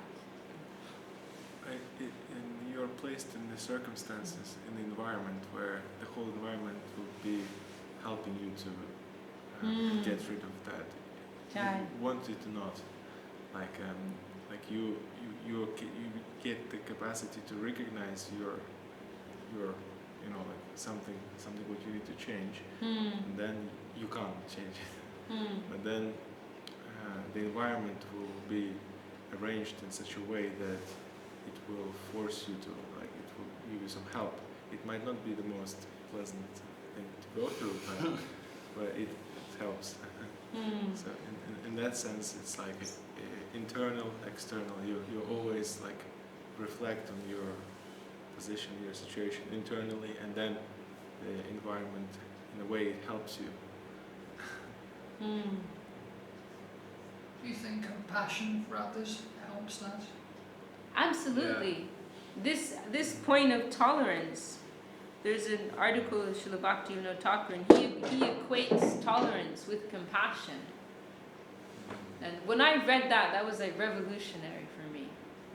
You're placed in the circumstances, in the environment where the whole environment will be helping you to get rid of that. You want it to not, you get the capacity to recognize your something what you need to change, and then you can't change it. But then the environment will be arranged in such a way that it will force you to, it will give you some help. It might not be the most pleasant thing to go through, but it helps. So in that sense, it's like internal, external. You always reflect on your position, your situation internally, and then the environment, in a way, it helps you. Do you think compassion for others helps that? Absolutely. Yeah. This point of tolerance, there's an article of Srila Bhaktivinoda Thakur, and he equates tolerance with compassion. And when I read that was revolutionary for me.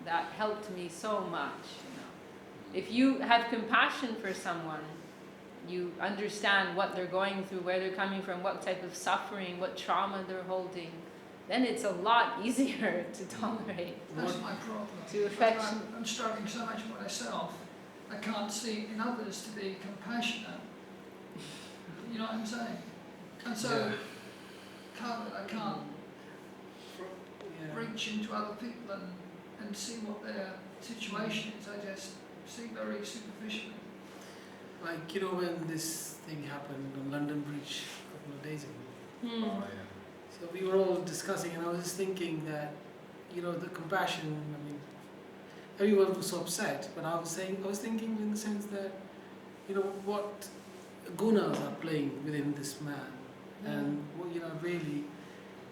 That helped me so much. If you have compassion for someone, you understand what they're going through, where they're coming from, what type of suffering, what trauma they're holding, then it's a lot easier to tolerate. That's my problem. To affection. I'm struggling so much with myself, I can't see in others to be compassionate. You know what I'm saying? And so, I can't reach into other people and see what their situation is. I just see very superficially. When this thing happened on London Bridge a couple of days ago. So we were all discussing, and I was just thinking that, the compassion, everyone was so upset, but I was thinking in the sense that, what gunas are playing within this man, and, really,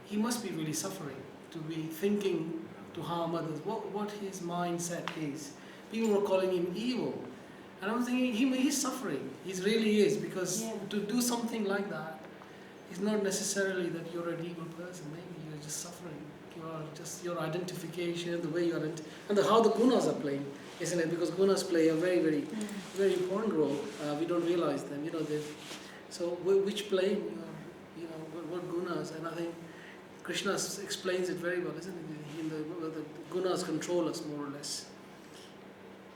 he must be really suffering to be thinking to harm others, what his mindset is. People were calling him evil, and I was thinking, he's suffering, he really is, because to do something like that, it's not necessarily that you're an evil person. Maybe you're just suffering. You're just your identification, the way you are, and how the gunas are playing, isn't it? Because gunas play a very, very, very important role. We don't realize them. So which plane? What gunas? And I think Krishna explains it very well, isn't it? The gunas control us more or less.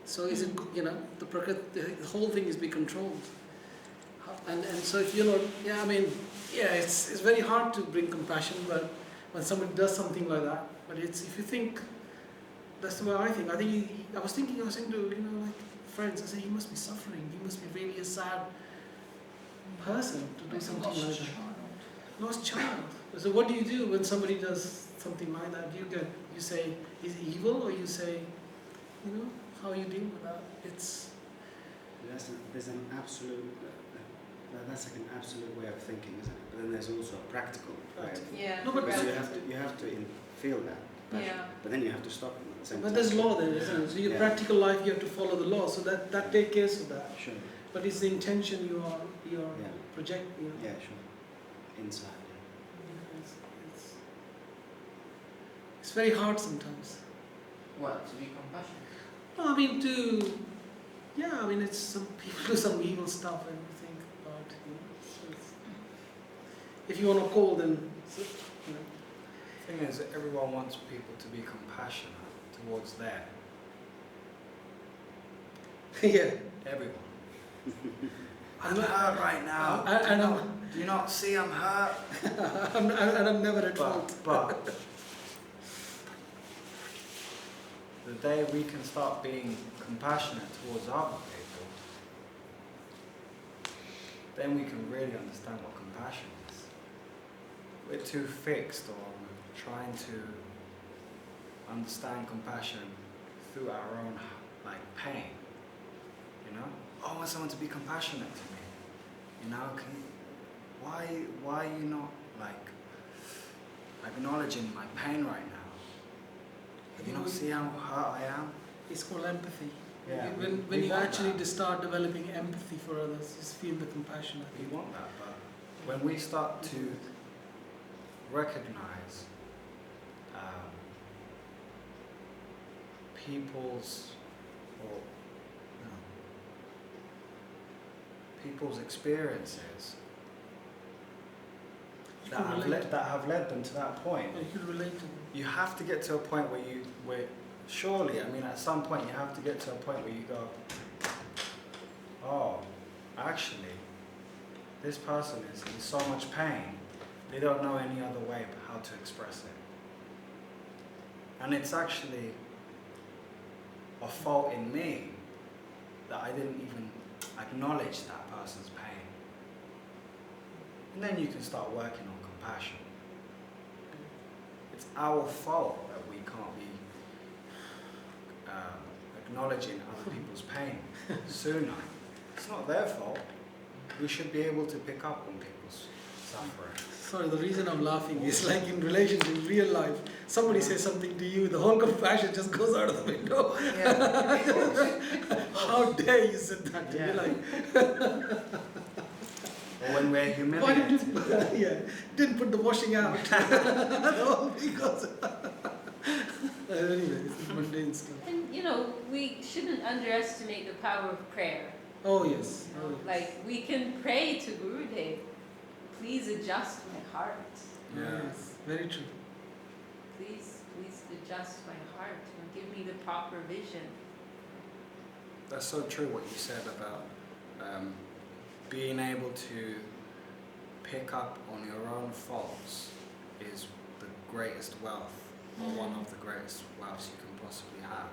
So is it, the prakriti, the whole thing is be controlled. And so if it's very hard to bring compassion, but when somebody does something like that, but if you think, that's the way I think. I was saying to, like friends, I say, he must be suffering, he must be really a sad person to do something like that. Lost child. So what do you do when somebody does something like that? You say, is he evil, or you say, how you deal with that? There's an absolute, that's like an absolute way of thinking, isn't it? But then there's also a practical way of thinking. Yeah. No, but Because you have to feel that passion, Yeah. but then you have to stop them at the same time. But there's law there, isn't it? So your practical life, you have to follow the law. So that takes care of that. Sure. But it's the intention you are projecting. Yeah, sure. Inside. It's very hard sometimes. What? To be compassionate? No, it's some people do some evil stuff and you think about, if you want to call them, The thing is, everyone wants people to be compassionate towards them. yeah. Everyone. I'm hurt right now. Do you not see I'm hurt? I'm never at fault. But the day we can start being compassionate towards other people, then we can really understand what compassion is. We're too fixed on trying to understand compassion through our own pain. I want someone to be compassionate to me. Why are you not acknowledging my pain right now? Do you not see how hurt I am? It's called empathy. Yeah, When we you want actually that. start developing empathy for others, just feel the compassion. We want that, but when we start to recognize people's experiences that have led them to that point, You can relate to them. you have to get to a point where surely, at some point you have to get to a point where you go, oh, actually, this person is in so much pain, they don't know any other way how to express it. And it's actually a fault in me that I didn't even acknowledge that person's pain. And then you can start working on compassion. It's our fault that we can't be acknowledging other people's pain sooner. It's not their fault. We should be able to pick up on people's suffering. Sorry, the reason I'm laughing is like in relation to real life. Somebody says something to you, the whole compassion just goes out of the window. How dare you say that to me? Or when we're Why humiliated. didn't put the washing out. The whole thing goes anyway, it's mundane stuff. And we shouldn't underestimate the power of prayer. Oh yes. We can pray to Gurudev, please adjust my heart. Yes, very true. Please adjust my heart and give me the proper vision. That's so true what you said about being able to pick up on your own faults is the greatest wealth, or one of the greatest wealths you can possibly have.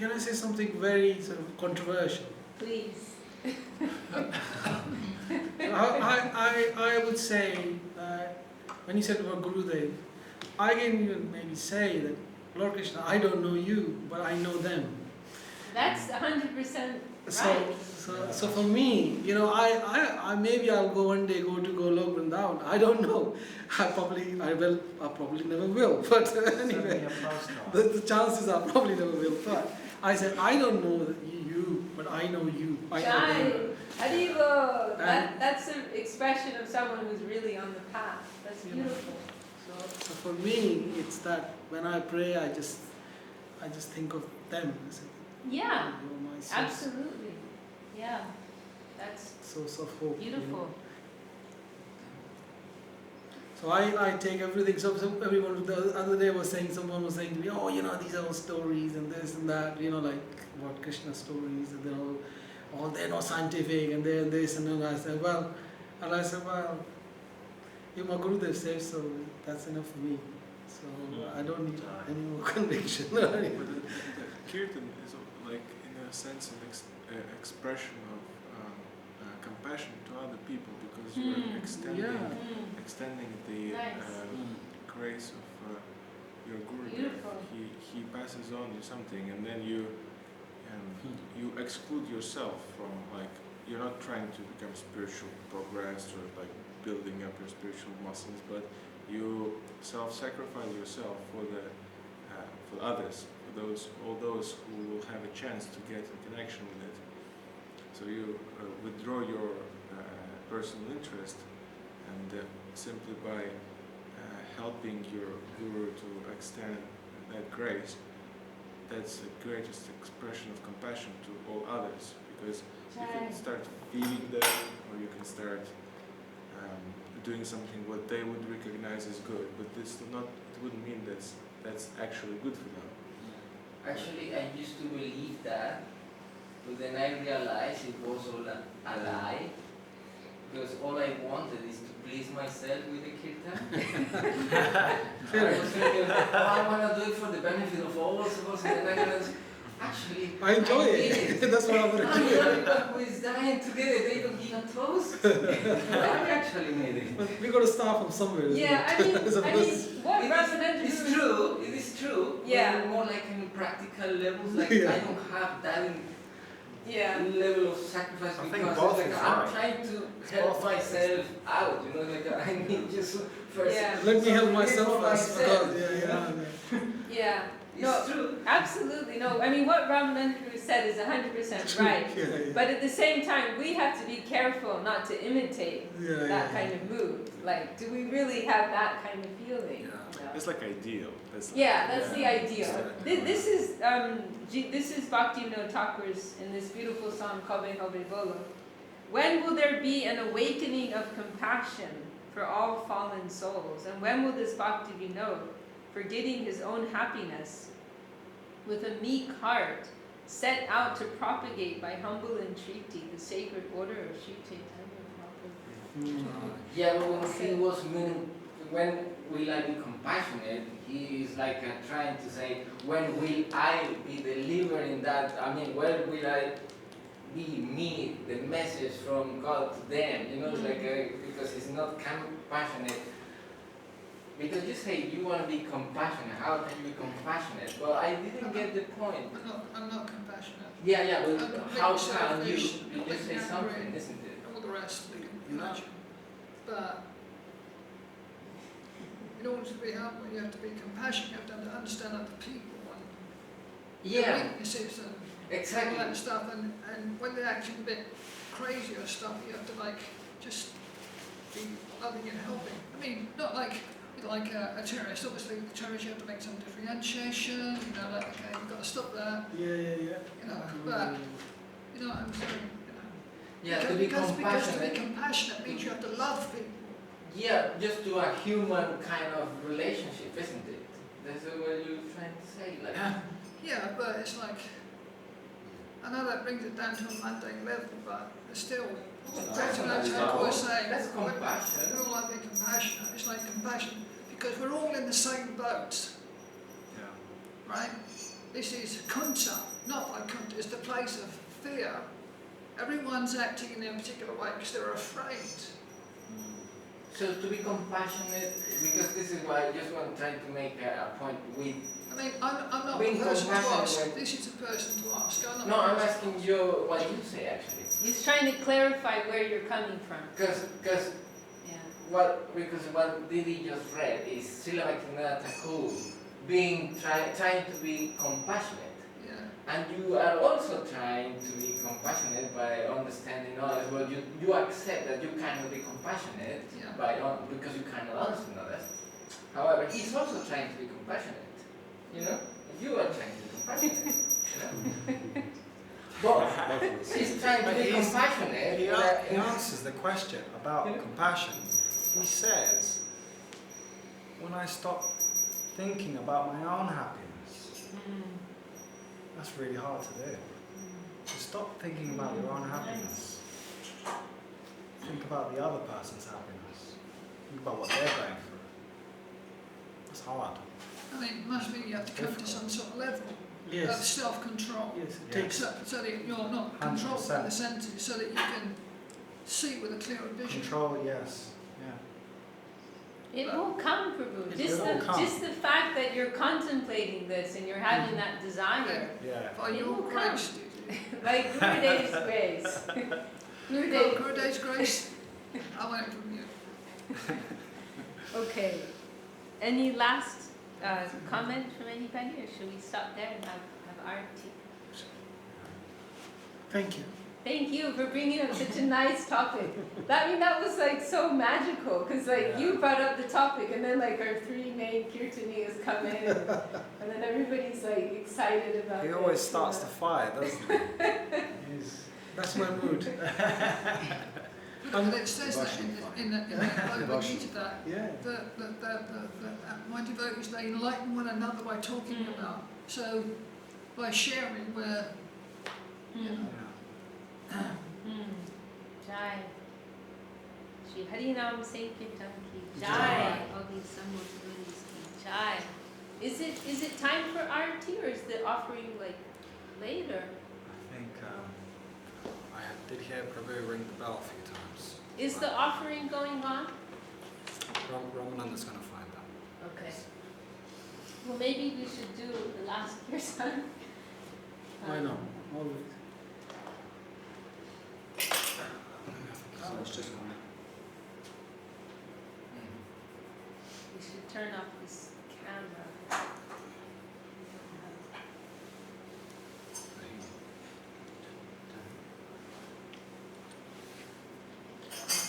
Can I say something very sort of controversial? Please. I would say that when you said about Gurudev, I can even maybe say that, Lord Krishna, I don't know you, but I know them. That's 100% So right. for me, I maybe I'll go one day go to Golok Vrindavan. I don't know. I probably never will. But anyway, the chances are probably never will. But I said I don't know you, but I know you. I know them. Haribo. That's an expression of someone who's really on the path. That's beautiful. So for me, it's that when I pray, I just think of them. I say, Yeah, you're my source. absolutely. Yeah, that's Source of hope. beautiful. So I take everything. So everyone the other day was saying, someone was saying to me, oh, these are all stories and this and that, like about Krishna stories, and they're all they're not scientific, and they're this and that. I said, well, my Gurudev says so. That's enough for me. So I don't need any more conviction. But the Kirtan is like, in a sense, an expression of compassion to other people, because you are extending the grace of your Guru. He passes on you something, and then you exclude yourself from, like, you're not trying to become spiritual progressed or like building up your spiritual muscles, but you self-sacrifice yourself for others, for all those who will have a chance to get in connection with it. So you withdraw your personal interest, and simply by helping your Guru to extend that grace, that's the greatest expression of compassion to all others, because you can start feeding them, or you can start doing something what they would recognize as good, but it wouldn't mean that's actually good for them. Actually, I used to believe that, but then I realized it was all a lie, because all I wanted is to please myself with the Kirtan. I was thinking, I want to do it for the benefit of all of us, and then I realized, actually, I enjoy it. That's what I'm going to do. Who is dying together, they don't give a toast. I actually made it. But we got to start from somewhere. Yeah, I mean, what Ramananda It's true, it is true. Yeah. But more like in practical levels, like Yeah. I don't have that Yeah. level of sacrifice, I think because both like is I'm right. trying to help myself out, like I need just first. Yeah. Let me help for myself first. myself. Yeah. It's No, true. absolutely. No, I mean, what Ramananda said is 100% right. But at the same time, we have to be careful not to imitate that kind of mood. Like, do we really have that kind of feeling? Yeah. You know? It's like ideal. That's The ideal. This is Bhaktivinoda Thakur's in this beautiful song Kabe Habe Bolo. When will there be an awakening of compassion for all fallen souls? And when will this Bhaktivinoda, forgetting his own happiness, with a meek heart, set out to propagate by humble entreaty the sacred order of Sri Chaitanya Prabhu? Yeah, but when will I be compassionate? He is like trying to say, when will I be delivering that? I mean, when will I be me, the message from God to them? It's like because it's not compassionate. Because you say you want to be compassionate. How can you be compassionate? Well, I didn't get the point. I'm not compassionate. Yeah, but how can you? Selfish, You just say looking something, angry, isn't it? and all the rest, we can imagine. But in order to be humble, you have to be compassionate. You have to understand other people and their weaknesses and Exactly. all that stuff. And when they're acting a bit crazy or stuff, you have to just be loving and helping. I mean, not like a terrorist. Obviously, the terrorist, you have to make some differentiation. Okay, you've got to stop that. Yeah. But you know what I'm saying. Yeah, because, to be because to compassionate. be compassionate means you have to love people. Yeah, just to a human kind of relationship, isn't it? That's what you're trying to say. Like, Yeah, but it's like, I know that brings it down to a mundane level, but still, that's what I was saying. That's compassion. We're all like being compassionate. It's like compassion because we're all in the same boat, right? This is kunta, not like kunta. It's the place of fear. Everyone's acting in a particular way because they're afraid. So to be compassionate, because this is why I just want to try to make a point with. I mean, I'm not Being the person to compassionate ask. when- This is a person to ask. No, I'm asking you what you say actually. He's trying to clarify where you're coming from. Because Yeah. what Didi just read is Srila Bhaktivinoda Thakur trying to be compassionate. Yeah. And you are also trying to be compassionate by understanding others. Well, you accept that you cannot be compassionate Yeah. because you cannot understand others. However, he's also trying to be compassionate. You are trying to be compassionate. But he's trying to be compassionate. He answers the question about compassion. He says when I stop thinking about my own happiness. That's really hard to do. To stop thinking about your own happiness. Think about the other person's happiness. Think about what they're going through. That's hard. I mean, it must be you have to come to some sort of level of Yes. self-control. Yes. It Yeah. takes. So that you're not controlled by the 100%. senses, so that you can see with a clearer vision. Control, yes. Yeah. It will come, Prabhu. It Just will the come. just the fact that you're contemplating this and you're having that desire, Yeah. By It your will come. grace. like Gurudev's grace. Gurudev. Gurudev's grace, I want it from you. Okay. Any last comment from anybody, or should we stop there and have arti? Thank you. Thank you for bringing up such a nice topic. That was like so magical, because like Yeah. you brought up the topic, and then like our three main Kirtaniyas come in, and then everybody's like excited about it. He always starts the fire, doesn't he? That's my mood. But it says that in the Bhagavad Gita that Yeah. my devotees, they enlighten one another by talking about. So by sharing, we're, you know, Jai. Shri Hari Nam Sankirtan ki Jai. All these Samurtis ki Jai. Is it time for arati, or is the offering like later? I think I did hear Prabhu ring the bell a few times. Is the offering going on? Ramananda's going to find out. Okay. Well, maybe we should do the last Kirtan. I know. Always. So it's just going We should turn off this camera.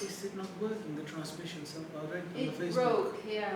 Is it not working, the transmission already on the It Facebook? broke, yeah.